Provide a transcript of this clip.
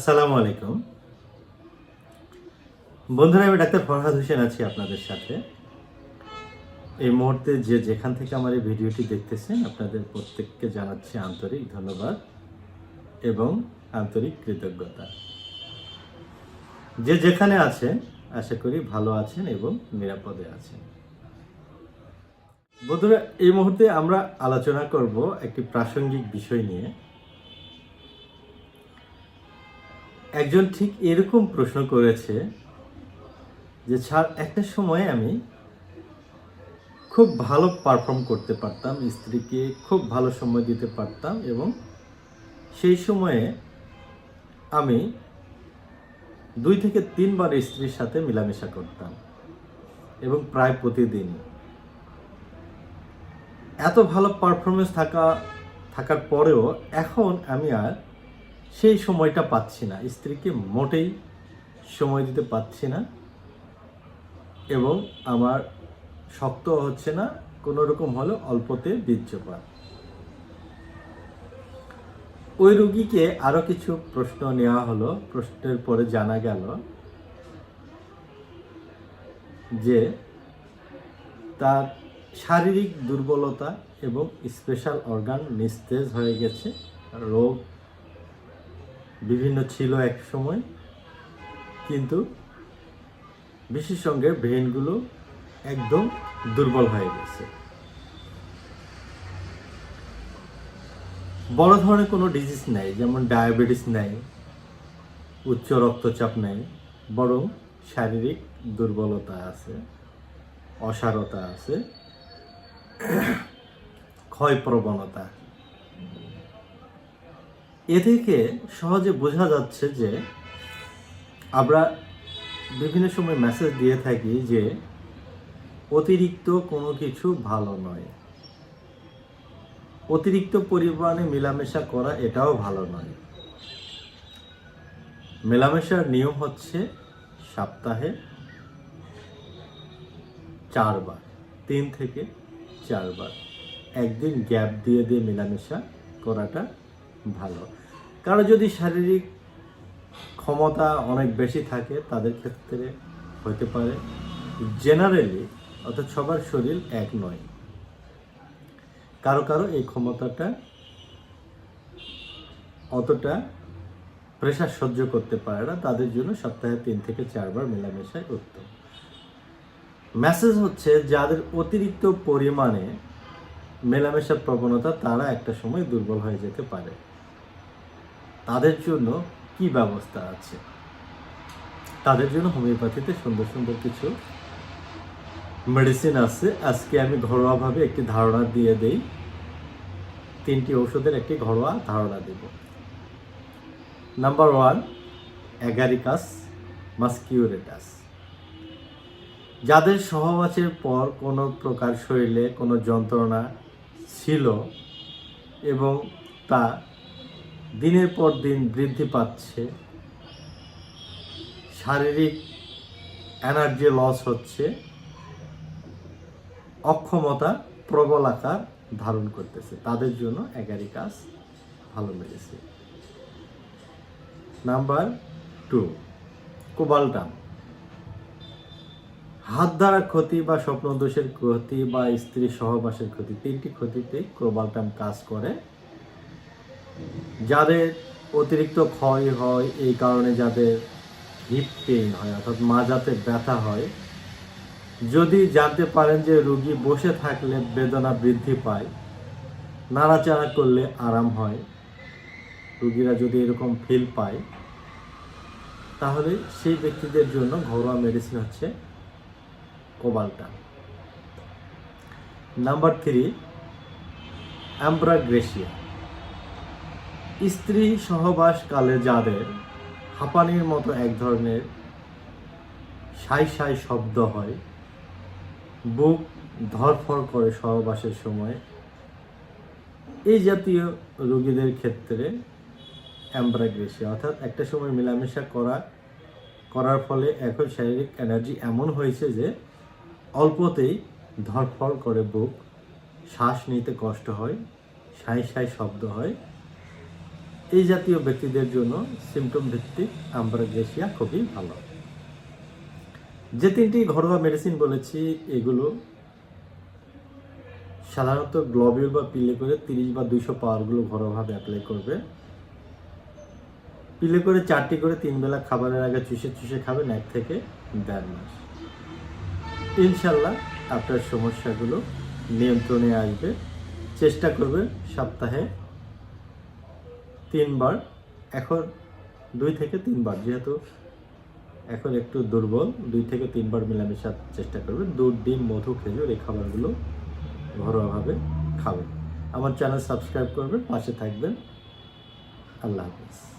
আসসালামু আলাইকুম বন্ধুরা, আমি ডাক্তার ফরহাদ হোসেন আছি আপনাদের সাথে। এই মুহূর্তে যেখান থেকে আমার এই ভিডিওটি দেখতেছেন, আপনাদের প্রত্যেককে জানাচ্ছি আন্তরিক ধন্যবাদ এবং আন্তরিক কৃতজ্ঞতা। যেখানে আছেন আশা করি ভালো আছেন এবং নিরাপদে আছেন। বন্ধুরা, এই মুহূর্তে আমরা আলোচনা করব একটি প্রাসঙ্গিক বিষয় নিয়ে। একজন ঠিক এরকম প্রশ্ন করেছে যে স্যার, একটা সময় আমি খুব ভালো পারফর্ম করতে পারতাম, স্ত্রীকে খুব ভালো সময় দিতে পারতাম এবং সেই সময়ে আমি 2 থেকে 3 বার স্ত্রীর সাথে মেলামেশা করতাম এবং প্রায় প্রতিদিন। এত ভালো পারফরমেন্স থাকার পরেও এখন আমি আর সেই সময়টা পাচ্ছি না, স্ত্রীকে মোটেই সময় দিতে পারছি না এবং আমার শক্ত হচ্ছে না, কোনো রকম হলো অল্পতে বীর্যপাত। ওই রোগীকে আরো কিছু প্রশ্ন নেওয়া হলো। প্রশ্নের পরে জানা গেল যে তার শারীরিক দুর্বলতা এবং স্পেশাল অর্গান নিস্তেজ হয়ে গেছে। রোগ বিভিন্ন ছিল এক সময়, কিন্তু বিশেষ সঙ্গে ব্রেনগুলো একদম দুর্বল হয়ে গেছে। বড় ধরনের কোনো ডিজিজ নাই, যেমন ডায়াবেটিস নাই, উচ্চ রক্তচাপ নাই, বরং শারীরিক দুর্বলতা আছে, অসারতা আছে, ক্ষয় প্রবণতা। এ থেকে সহজে বোঝা যাচ্ছে যে আমরা বিভিন্ন সময় মেসেজ দিয়ে থাকি যে অতিরিক্ত কোনো কিছু ভালো নয়, অতিরিক্ত পরিমাণে মেলামেশা করা এটাও ভালো নয়। মেলামেশার নিয়ম হচ্ছে সপ্তাহে 4 বার, 3 থেকে 4 বার, একদিন গ্যাপ দিয়ে মেলামেশা করাটা ভালো। কারণ যদি শারীরিক ক্ষমতা অনেক বেশি থাকে তাদের ক্ষেত্রে হতে পারে। জেনারেলি অর্থাৎ সবার শরীর এক নয়, কারো কারো এই ক্ষমতাটা অতটা প্রেশার সহ্য করতে পারে না, তাদের জন্য সপ্তাহে 3 থেকে 4 বার মেলামেশাই উত্তম। মেসেজ হচ্ছে যাদের অতিরিক্ত পরিমাণে মেলামেশার প্রবণতা, তারা একটা সময় দুর্বল হয়ে যেতে পারে। তাদের জন্য কি ব্যবস্থা আছে? তাদের জন্য হোমিওপ্যাথিতে সুন্দর সুন্দর কিছু মেডিসিন আছে। আজকে আমি ঘরোয়াভাবে একটি ধারণা দিয়ে দেই, 3টি ঔষধের একটি ঘরোয়া ধারণা দেব। Number 1, agaricus মাস্কিউরেটাস। যাদের সহবাসের পর কোনো প্রকার শরীরে কোনো যন্ত্রণা ছিল এবং তা দিনের পর দিন বৃদ্ধি পাচ্ছে, শারীরিক এনার্জি লস হচ্ছে, অক্ষমতা প্রবল আকার ধারণ করতেছে, তাদের জন্য অ্যাগারিকাস ভালো মেডিসিন। নাম্বার 2, কোবাল্টাম। হাত দ্বারা ক্ষতি বা স্বপ্নদোষের ক্ষতি বা স্ত্রী সহবাসের ক্ষতি, 3টি ক্ষতিতে কোবাল্টাম কাজ করে। যাদের অতিরিক্ত ক্ষয় হয়, এই কারণে যাদের হিপ পেইন হয় অর্থাৎ মাজাতে ব্যথা হয়, যদি জানতে পারেন যে রোগী বসে থাকলে বেদনা বৃদ্ধি পায়, নাড়াচাড়া করলে আরাম হয়, রোগীরা যদি এরকম ফিল পায়, তাহলে সেই ব্যক্তিদের জন্য ঘরোয়া মেডিসিন হচ্ছে কোবাল্টাম। নাম্বার 3, অ্যাম্ব্রাগ্রেসিয়া। স্ত্রী সহবাসকালে যাদের হাঁপানির মতো এক ধরনের সাই সাই শব্দ হয়, বুক ধড়ফড় করে সহবাসের সময়, এই জাতীয় রোগীদের ক্ষেত্রে অ্যাম্ব্রাগ্রেসিয়া অর্থাৎ একটা সময় মেলামেশা করার ফলে এখন শারীরিক এনার্জি এমন হয়েছে যে অল্পতেই ধড়ফড় করে বুক, শ্বাস নিতে কষ্ট হয়, সাই সাই শব্দ হয়, এই জাতীয় ব্যক্তিদের জন্য সিমটম ভিত্তিক আম্ব্রোসিয়া খুবই ভালো। যে 3টি ঘরোয়া মেডিসিন বলেছি এগুলো সাধারণত গ্লোবিউল বা পিলে করে 30 বা 200 পাওয়ারগুলো ঘরোয়াভাবে অ্যাপ্লাই করবে। পিলে করে 4টি করে 3 বেলা খাবারের আগে চুষে চুষে খাবেন 1 থেকে 1.5 মাস। ইনশাল্লাহ আপনার সমস্যাগুলো নিয়ন্ত্রণে আসবে। চেষ্টা করবেন সপ্তাহে 3 বার, এখন 2 থেকে 3 বার, যেহেতু এখন একটু দুর্বল, 2 থেকে 3 বার মেলামেশার চেষ্টা করবেন। দুধ, ডিম, মধু, খেজুর এই খাবারগুলো ঘরোয়াভাবে খাবেন। আমার চ্যানেল সাবস্ক্রাইব করবেন, পাশে থাকবেন। আল্লাহ হাফেজ।